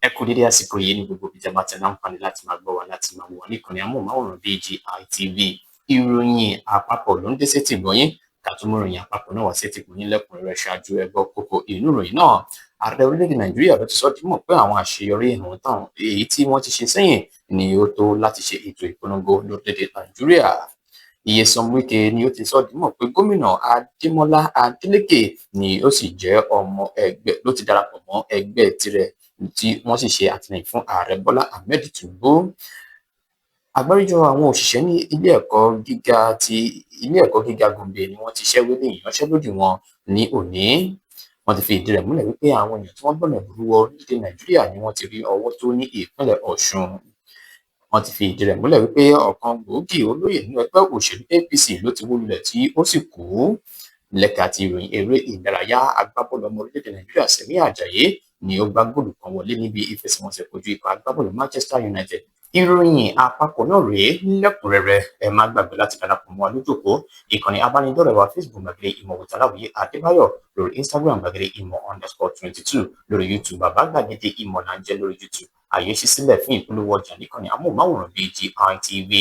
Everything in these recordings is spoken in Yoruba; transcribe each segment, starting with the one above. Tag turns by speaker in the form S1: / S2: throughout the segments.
S1: Ẹ kú dédé àsìkò yìí ní gbogbo ibi tí a bá ti láǹfààní láti máa gbọ́ wa láti máa wò wá níkànnì amóhùnmáwòrán BGI TV. Ìròyìn àpapọ̀ ló ń dé sétí ìgbọ̀nyín, ká tó mú ìròyìn àpapọ̀ náà wá sétí ìgbọ̀nyín lẹ́kùnrẹ́rẹ́. Ṣáájú ẹ gbọ́ kókó inú ìròyìn náà. Ààrẹ orílẹ̀-èdè Nàìjíríà ló ti sọ di mímọ̀ pé àwọn àṣeyọrí ìhàn táwọn èyí tí wọ́n ti ṣe sẹ́yìn ni ó tó láti ṣe ètò ìpolongo lórílẹ̀-èdè Nàìjíríà. Nyesom Wike ni ó ti sọ di mímọ̀ pé gómìnà Adémọ́lá Adélékè ni ó sì jẹ́ ọmọ ẹgbẹ́ ló ti darapọ̀ mọ́ ẹgbẹ́ tirẹ̀ tí wọ́n sì ṣe àtìlẹ́yìn fún ààrẹ Bọ́lá Ahmed Tinubu. Àgbáríjọ àwọn òṣìṣẹ́ ní ilé ẹ̀kọ́ gíga Gombe ni wọ́n ti ṣẹ́wé ní ìyanṣẹ́lódì wọn ní òní. Wọ́n ti fi ìdí rẹ̀ múlẹ̀ wípé àwọn èèyàn tí wọ́n gbọ̀nà ìlú wọ orílẹ̀-èdè Nàìjíríà ni wọ́n ti rí ọwọ́ tó ní ìpínlẹ̀ Ọ̀ṣun. Wọ́n ti fi ìdí rẹ̀ múlẹ̀ wípé ọ̀kan gbòógì olóyè nínú ẹgbẹ́ òṣèlú APC ló ti wó lulẹ̀ tí ó sì kú. Lẹ́ka ti ìròyìn eré ìdárayá, agbábọ́ọ̀lù ọmọ orílẹ̀-èdè Nàìjíríà Sẹ̀mí Àjàyí ni ó gbá góòlù kan wọlé níbi ìfẹsẹ̀wọnsẹ̀ kojú ikọ̀ agbábọ́ọ̀lù Manchester United. Ìròyìn àpapọ̀ náà rèé lẹ́kùnrẹ́rẹ́. Ẹ má gbàgbé láti darapọ̀ mọ́ wa lójú òpó ìkànnì abánidọ́rẹ̀ẹ́ wa Facebook gbàgede ìmọ̀ with Aláwìyé Adébáyọ̀, lórí Instagram gbàgede ìmọ̀_22, lórí YouTube bàbá gbàgede ìmọ̀ là ń jẹ́ lórí YouTube. Àyè ṣí sílẹ̀ fún ìpolówó ọjà níkànnì amóhùnmáwòrán BGI TV.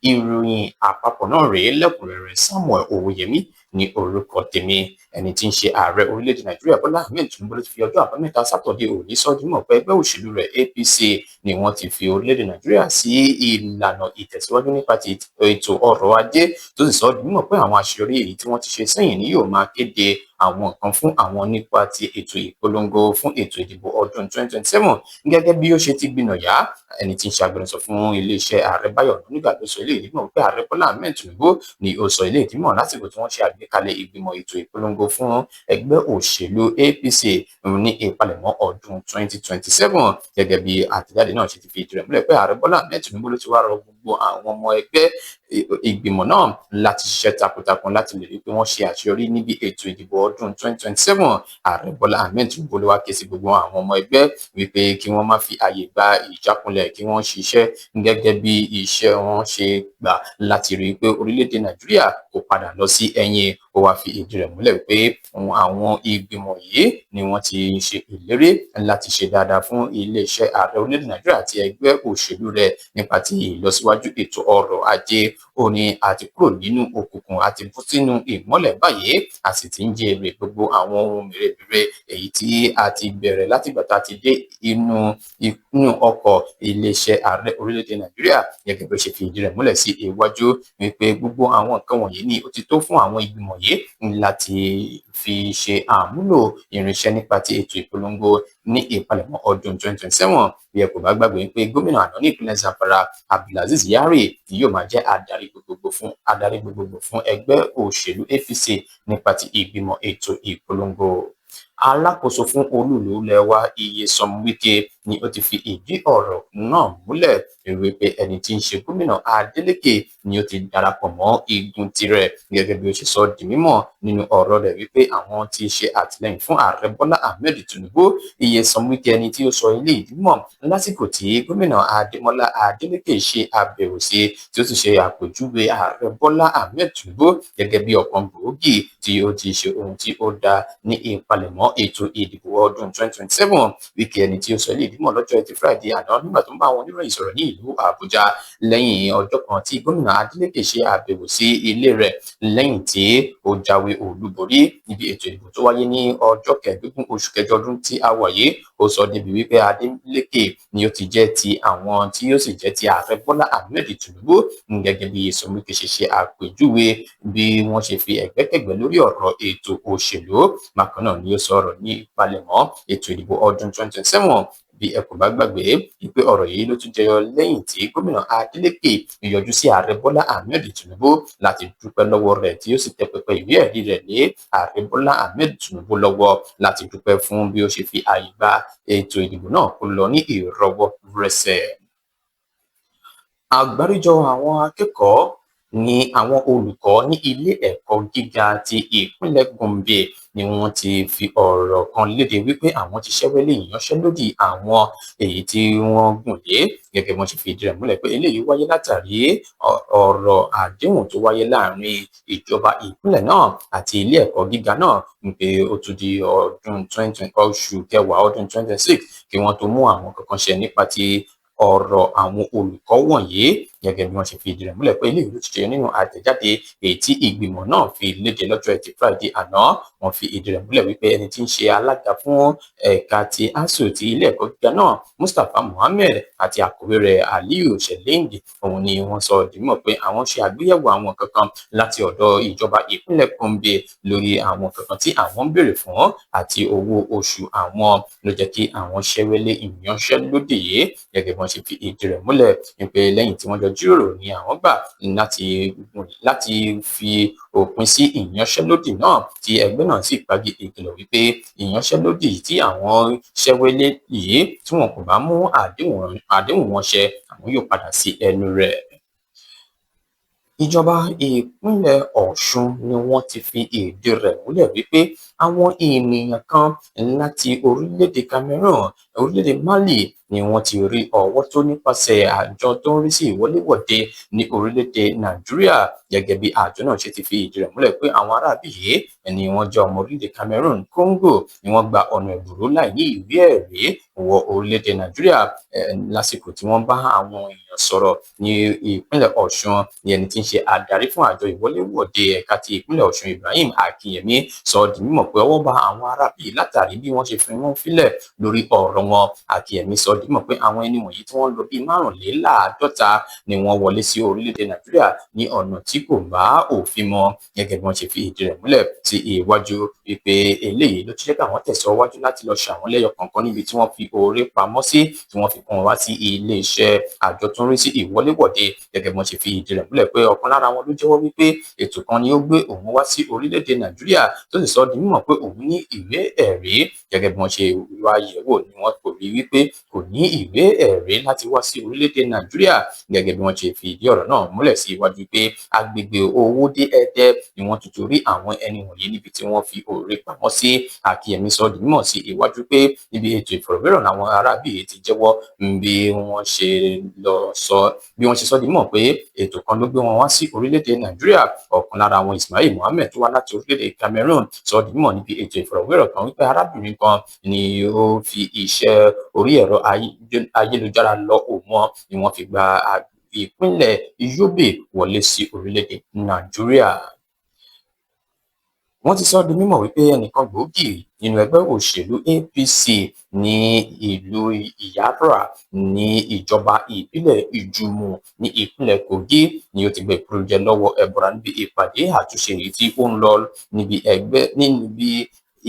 S1: Ìròyìn àpapọ̀ náà rèé lẹ́kùnrẹ́rẹ́. Samuel Owóyẹmí ní orúkọ tèmi. Ẹni tí ń ṣe ààrẹ orílẹ̀-èdè Nàìjíríà Bọ́lá Ahmed Tinubu ló ti fi ọjọ́ àbámẹ́ta Sátọ̀dé òní sọ di mímọ̀ pé ẹgbẹ́ òṣèlú rẹ̀ APC ni wọ́n ti fi orílẹ̀-èdè Nàìjíríà sí ìlànà ìtẹ̀síwájú nípa ti ètò ọrọ̀ ajé, tó sì sọ di mímọ̀ pé àwọn àṣeyọrí èyí tí wọ́n ti ṣe sẹ́yìn ni yóò máa kéde àwọn nǹkan fún àwọn nípa ti ètò ìpolongo fún ètò ìdìbò ọdún 2027. Gẹ́gẹ́ bí ó ṣe ti gbìnàyà, ẹni tí ń ṣe agbẹnusọ fún iléeṣẹ́ ààrẹ Báyọ̀ Ọ̀nànúgà ló sọ eléyìí mọ̀ pé ààrẹ Bọ́lá Ahmed Tinubu ni ó sọ eléyìí mọ̀ lásìkò tí wọ́n ṣe àgbékalẹ̀ ìgbìmọ̀ ètò ìpolongo fún ẹgbẹ́ òṣèlú APC ní ìpalẹ̀mọ́ ọdún 2027. Gẹ́gẹ́ bí àtẹ̀jáde náà ṣe ti fi ìdí rẹ̀ múlẹ̀ pé ààrẹ Bọ́lá Ahmed Tinubu ló ti wá rọ gbogbo àwọn ọmọ ẹgbẹ́ ìgbìmọ̀ náà láti ṣiṣẹ́ takuntakun láti lè rí pé wọ́n ṣe àṣeyọrí níbi ètò ìdìbò ọdún 2027. Ààrẹ Bọ́lá Ahmed Tinubu ló wá ké sí gbogbo àwọn ọmọ ẹgbẹ́ wípé kí wọ́n má fi àyè gba ìjákulẹ̀, kí wọ́n ṣiṣẹ́ gẹ́gẹ́ bí iṣẹ́ wọn ṣe gbà láti rí i pé orílẹ̀-èdè Nàìjíríà kò padà lọ sí ẹ̀yìn. Ó wá fi ìdí rẹ̀ múlẹ̀ wípé àwọn ìgbìmọ̀ yìí ni wọ́n ti ṣe ìlérí láti ṣe dáadáa fún iléeṣẹ́ ààrẹ orílẹ̀-èdè Nàìjíríà àti ẹgbẹ́ òṣèlú rẹ̀ nípa ti ìlọsíwájú ètò ọrọ̀ ajé. Ó ní àti kúrò nínú òkùnkùn àti bọ́ sínú ìmọ́lẹ̀ báyìí, a sì ti ń jèrè gbogbo àwọn ohun mèremère èyí tí a ti bẹ̀rẹ̀ láti ìgbà tá a ti dé inú ọkọ̀ iléeṣẹ́ ààrẹ orílẹ̀-èdè Nàìjíríà. Gẹ́gẹ́ bí ó ṣe fi ìdí rẹ̀ múlẹ̀ sí iwájú wípé gbogbo àwọn nǹkan wọ̀nyí ni ó ti tó fún àwọn ìgbìmọ̀ yìí láti fi ṣe àmúlò irinṣẹ́ nípa ti ètò ìpolongo ní ìpalẹ̀mọ́ ọdún 2027. Bí ẹ kò bá gbàgbé pé gómìnà àná ní ìpínlẹ̀ Zamfara Abdulaziz Yari ni yóò máa jẹ́ adarí gbogbogbò fún ẹgbẹ́ òṣèlú APC nípa ti ìgbìmọ̀ ètò ìpolongo. Alákòóso fún olú-ìlú ilẹ̀ wa Nyesom Wike ni ó ti fi ìdí ọ̀rọ̀ náà múlẹ̀ wípé ẹni tí ń ṣe gómìnà Adélékè ni ó ti darapọ̀ mọ́ igun tirẹ̀. Gẹ́gẹ́ bí ó ṣe sọ di mímọ̀ nínú ọ̀rọ̀ rẹ̀ wípé àwọn tí ṣe àtìlẹ́yìn fún ààrẹ Bọ́lá Ahmed Tinubu. Nyesom Wike ẹni tí ó sọ ilé ìdímọ̀ lásìkò tí gómìnà Adémọ́lá Adélékè ṣe àbẹ̀wò sí, tí ó sì ṣe àpèjúwe ààrẹ Bọ́lá Ahmed Tinubu gẹ́gẹ́ bí ọ̀kan gbòógì tí ó ti ṣe ohun tí ó dá ní ìpalẹ̀mọ́ ètò ìdìbò ọdún 2027. Wike ẹni tí ó sọ ilé ìdímọ̀ lọ́jọ́ Ẹtì Friday àná nígbà tó ń bá àwọn oníròyìn sọ̀rọ̀ ní ìlú Àbújá lẹ́yìn ọjọ́ kan tí gómìnà Adélékè ṣe àbẹ̀wò sí ilé rẹ̀ lẹ́yìn tí ó jáwé olúborí níbi ètò ìdìbò tó wáyé ní ọjọ́ 15 oṣù kẹjọ ọdún tí a wà yìí. Ó sọ débi wípé Adélékè ni ó ti jẹ́ ti àwọn tí yóò sì jẹ́ ti ààrẹ Bọ́lá Ahmed Tinubu. Gẹ́gẹ́ bí Nyesom Wike ṣe ṣe àpèjúwe bí wọ́n ṣe fi ẹ̀gbẹ́kẹ̀gbẹ́ lórí ọ̀rọ̀ ètò òṣèlú. Bákan náà ni ó sọ̀rọ̀ ní ìpalẹ̀mọ́ ètò ìdìbò ọdún 2027. Bí ẹ kò bá gbàgbé wípé ọ̀rọ̀ yìí ló tún jẹyọ lẹ́yìn tí gómìnà Adélékè yọjú sí ààrẹ Bọ́lá Ahmed Tinubu láti dúpẹ́ lọ́wọ́ rẹ̀, tí ó sì tẹ pẹpẹ ìwé ẹ̀rí rẹ̀ lé ààrẹ Bọ́lá Ahmed Tinubu lọ́wọ́ láti dúpẹ́ fún bí ó ṣe fi àyè gba ètò ìdìbò náà kó lọ ní ìrọwọ́rọsẹ̀. Àgbáríjọ àwọn akẹ́kọ̀ọ́ ní àwọn olùkọ́ ní ilé ẹ̀kọ́ gíga ti ìpínlẹ̀ Gombe ni wọ́n ti fi ọ̀rọ̀ kan léde wípé àwọn ti ṣẹ́wẹ́lé ìyanṣẹ́lódì àwọn èyí tí wọ́n gùn lé, gẹ́gẹ́ bí wọ́n ṣe fi ìdí rẹ̀ múlẹ̀ pé eléyìí wáyé látàrí ọ̀rọ̀ àdéhùn tó wáyé láàrin ìjọba ìpínlẹ̀ náà àti ilé ẹ̀kọ́ gíga náà pé ó tún di oṣù kẹwàá ọdún 2026 kí wọ́n tó mú àwọn kankan ṣe nípa ti ọ̀rọ̀ àwọn olùkọ́ wọ̀nyí, gẹ́gẹ́ bí wọ́n ṣe fi ìdí rẹ̀ múlẹ̀ pé eléyìí ló ti ṣe nínú àtẹ̀jáde èyí tí ìgbìmọ̀ náà fi léde lọ́jọ́ Ẹtì Friday àná. Wọ́n fi ìdí rẹ̀ múlẹ̀ wípé ẹni tí ń ṣe alága fún ẹ̀ka ti ASUU ti ilé ẹ̀kọ́ gíga náà Mustapha Muhammed àti akọ̀wé rẹ̀ Aliyu Shelindi òun ni wọ́n sọ di mímọ̀ pé àwọn ṣe àgbéyẹ̀wò àwọn kankan láti ọ̀dọ̀ ìjọba ìpínlẹ̀ Gombe lórí àwọn kankan tí àwọn ń béèrè fún àti owó oṣù àwọn ló jẹ́ kí àwọn ṣẹ́wẹ́lé ìyanṣẹ́lódì yìí, gẹ́gẹ́ bí wọ́n ṣe fi ìdí rẹ̀ múlẹ̀ wípé lẹ́yìn tí wọ́n jọ jíròrò ní àwọn gbà láti fi òpin sí ìyanṣẹ́lódì náà tí ẹgbẹ́ náà sì pagi ìkìlọ̀ wípé ìyanṣẹ́lódì tí àwọn ṣẹ́wẹ́lé yìí tí wọn kò bá mú àdéhùn wọn ṣẹ àwọn yóò padà sí ẹnu rẹ̀. Ìjọba ìpínlẹ̀ Ọ̀ṣun ni wọ́n ti fi ìdí rẹ̀ múlẹ̀ wípé àwọn ènìyàn kan láti orílẹ̀-èdè Cameroon, orílẹ̀-èdè Mali ni wọ́n ti rí ọwọ́ tó nípasẹ̀ àjọ tó ń rí sí ìwọléwọ̀de ní orílẹ̀-èdè Nàìjíríà, gẹ́gẹ́ bí àjọ náà ṣe ti fi ìdí rẹ̀ múlẹ̀ pé àwọn aráabí yìí ni wọ́n jẹ́ ọmọ orílẹ̀-èdè Cameroon, Congo ni wọ́n gba ọ̀nà ìgboro láì ní ìwé ẹ̀rí wọ orílẹ̀-èdè Nàìjíríà lásìkò tí wọ́n bá àwọn èèyàn sọ̀rọ̀ ní ìpínlẹ̀ Ọ̀ṣun ní ẹni tí ń ṣe adarí fún àjọ ìwọléwọ̀de ẹ̀ka ti ìpínlẹ̀ Ọ̀ṣun Ibrahim Akinyemi sọ di mímọ̀ pé ọwọ́ bá àwọn aráabí látàrí bí wọ́n ṣe fi wọ́n sílẹ̀ lórí ọ̀rọ̀ wọn. Akinyemi sọ di mímọ̀ pé àwọn ẹni wọ̀nyí tí wọ́n lọ bíi 45 ni wọ́n wọlé sí orílẹ̀-èdè Nàìjíríà ní ọ̀nà tí kò bá òfin mu, gẹ́gẹ́ bí wọ́n ṣe fi ìdí rẹ̀ múlẹ̀ sí iwájú wípé eléyìí ló ti jẹ́ káwọn tẹ̀síwájú láti lọ ṣàwọn lẹ́yọ kọ̀ọ̀kan níbi tí wọ́n fi oore pamọ́ sí tí wọ́n fi kó wọn wá sí ilé-iṣẹ́ àjọ tó ń rí sí ìwọléwọ̀de, gẹ́gẹ́ bí wọ́n ṣe fi ìdí rẹ̀ múlẹ̀ pé ọ̀kan lára wọn ló jẹ́wọ́ wípé ètò kan ni ó gbé òun wá sí orílẹ̀-èdè Nàìjíríà tó sì sọ di mímọ̀ pé òun ní ìwé ẹ̀rí, gẹ́gẹ́ bí wọ́n ṣe wá yẹ̀wò ni wọ́n kò rí wípé kò ní ìwé ẹ̀rí láti wá sí orílẹ̀-èdè Nàìjíríà, gẹ́gẹ́ bí wọ́n ṣe fi ìdí ọ̀rọ̀ náà múlẹ̀ sí iwájú pé agbègbè Owódé Ẹdẹ ni wọ́n tuntun rí àwọn ẹni wọ̀nyí níbi tí wọ́n fi oore pamọ́ sí. Akinyemi sọ di mímọ̀ sí iwájú pé níbi ètò ìfọ̀rọ̀wérọ̀ làwọn aráabí ti jẹ́wọ́ bí wọ́n ṣe sọ di mímọ̀ pé ètò kan ló gbé wọn wá sí orílẹ̀-èdè Nàìjíríà. Ọ̀kan lára àwọn Ismail Mohammed tó wá láti orílẹ̀-èdè Cameroon sọ di mímọ̀ níbi ètò ìfọ̀rọ̀wérọ̀ kan wípé arábìnrin kan ni ó fi iṣẹ́ orí ẹ̀rọ ayélujára lọ òun ni wọ́n fi gba ìpínlẹ̀ Yobe wọlé sí orílẹ̀-èdè Nàìjíríà. Wọ́n ti sọ di mímọ̀ wípé ẹnìkan gbòógì nínú ẹgbẹ́ òṣèlú APC ní ìlú Iyabra ní ìjọba ìbílẹ̀ Ìjùmọ̀ ní ìpínlẹ̀ Kogi ni ó ti gba ìkúrújẹ lọ́wọ́ ẹbọra níbi ìpàdé àtúnṣe èyí tí ó ń lọ níbi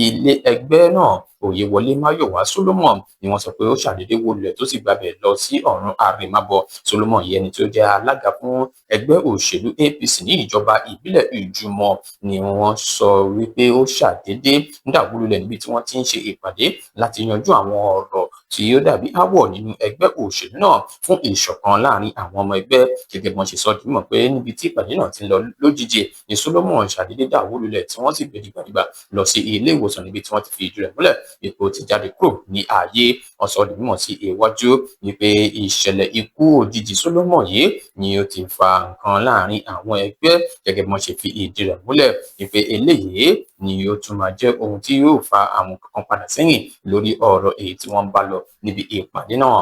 S1: ilé ẹgbẹ́ náà. Oyèwọlé Máyọ̀wá Solomon ni wọ́n sọ pé ó ṣàdédé wó lulẹ̀ tó sì gbabẹ̀ lọ sí ọ̀run àrèmábọ̀. Solomon yìí ẹni tó jẹ́ alága fún ẹgbẹ́ òṣèlú APC ní ìjọba ìbílẹ̀ Ìjùmọ̀ ni wọ́n sọ wípé ó ṣàdédé dàwó lulẹ̀ níbi tí wọ́n ti ń ṣe ìpàdé láti yanjú àwọn ọ̀rọ̀ tí ó dàbí áwọ̀ nínú ẹgbẹ́ òṣèlú náà fún ìṣọ̀kan láàrin àwọn ọmọ ẹgbẹ́, gẹ́gẹ́ bí wọ́n ṣe sọ di mímọ̀ pé níbi tí ìpàdé náà ti ń lọ lójijì ni Solomon ṣàdédé dàwó lulẹ̀ tí wọ́n sì gbé dìgbàdìgbà lọ sí ilé ìwòsàn níbi tí wọ́n ti fi ìdí rẹ̀ múlẹ̀ ipò ti jáde kúrò ní ààyè. Wọ́n sọ di mímọ̀ sí iwájú wípé ìṣẹ̀lẹ̀ ikú òjijì Solomon yìí ni ó ti fa nǹkan láàrin àwọn ẹgbẹ́, gẹ́gẹ́ bí wọ́n ṣe fi ìdí rẹ̀ múlẹ̀ wípé eléyìí ni ó tún máa jẹ́ ohun tí yóò fa àwọn kankan padà sẹ́yìn lórí ọ̀rọ̀ èyí tí wọ́n ń bá lọ níbi ìpàdé náà.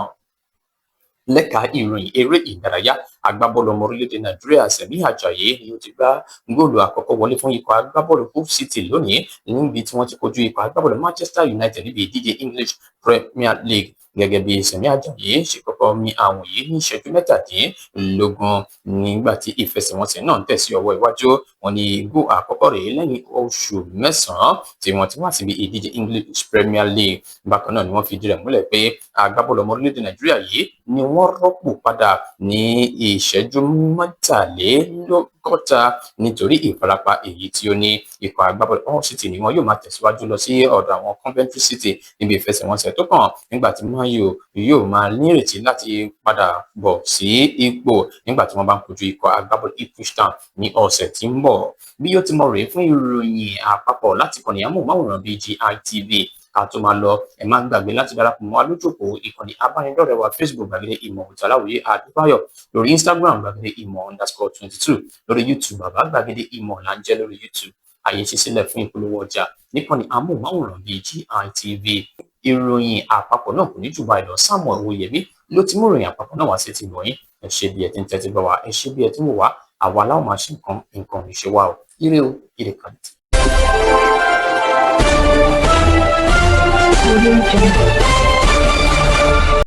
S1: Lẹ́ka ìròyìn eré ìdárayá, agbábọ́ọ̀lù ọmọ orílẹ̀-èdè Nàìjíríà Sẹ̀mí Àjàyí ni ó ti gbá góòlù àkọ́kọ́ wọlé fún ikọ̀ agbábọ́ọ̀lù Hull City lónìí níbi tí wọ́n ti kojú ikọ̀ agbábọ́ọ̀lù Manchester United níbi ìdíje English Premier League. Gẹ́gẹ́ bí Sẹ̀mí Àjàyí ṣe kọ́kọ́ mi àwọn yìí ní ìṣẹ́jú 17 nígbà tí ìfẹsẹ̀wọnsẹ̀ náà ń tẹ̀sí ọwọ́ iwájú. wọ́n ní góò àkọ́kọ́ rèé lẹ́yìn oṣù mẹ́sàn-án tí wọ́n ti wá síbi ìdíje English Premier League. Bákan náà ni wọ́n fìdí rẹ̀ múlẹ̀ pé agbábọ́ọ̀lù ọmọ orílẹ̀-èdè Nàìjíríà yìí ni wọ́n rọ́pò padà ní ìṣẹ́jú mẹ́tàlélọ́gọ́ta nítorí ìfarapa èyí tí ó ní. Ikọ̀ agbábọ́ọ̀lù Hull City ni wọn yóò máa tẹ̀síwájú lọ sí ọ̀dọ̀ àwọn Coventry City níbi ìfẹsẹ̀wọnsẹ̀ tó kàn, nígbà tí Man U yóò máa nírètí láti padà bọ̀ sí ipò nígbà tí wọ́n bá ń kojú ikọ̀ agbábọ́ọ̀lù Ipswich Town ní ọ̀sẹ̀ tí ń bọ̀. Bí ó ti mọ rèé fún ìròyìn àpapọ̀ láti kọ́ni amóhùnmáwòrán BGI TV. Ká tó máa lọ, ẹ má gbàgbé láti darapọ̀ mọ́ wa lójú òpó ìkànnì abánidọ́rẹ̀ẹ́ wa Facebook Gbàgede Ìmọ̀ with Aláwìyé Adébáyọ̀, lórí Instagram Gbàgede Ìmọ̀_22, lórí YouTube Bàbá Gbàgede Ìmọ̀ là ń jẹ́ lórí YouTube. Àyè ṣí sílẹ̀ fún ìpolówó ọjà níkànnì amóhùnmáwòrán BGI TV. Ìròyìn àpapọ̀ náà kò ní jù báyìí lọ. Samuel Owóyẹmí ló ti mú ìròyìn àpapọ̀ náà wá sí ti ìròyìn. Ẹ ṣé bí ẹ ti ń tẹ́tí bá wa, ẹ ṣé bí ẹ ti ń wò wá. Àwa aláwọ̀ máa ṣe nǹkan ò ní ṣe wá o. Ire o, ire kan.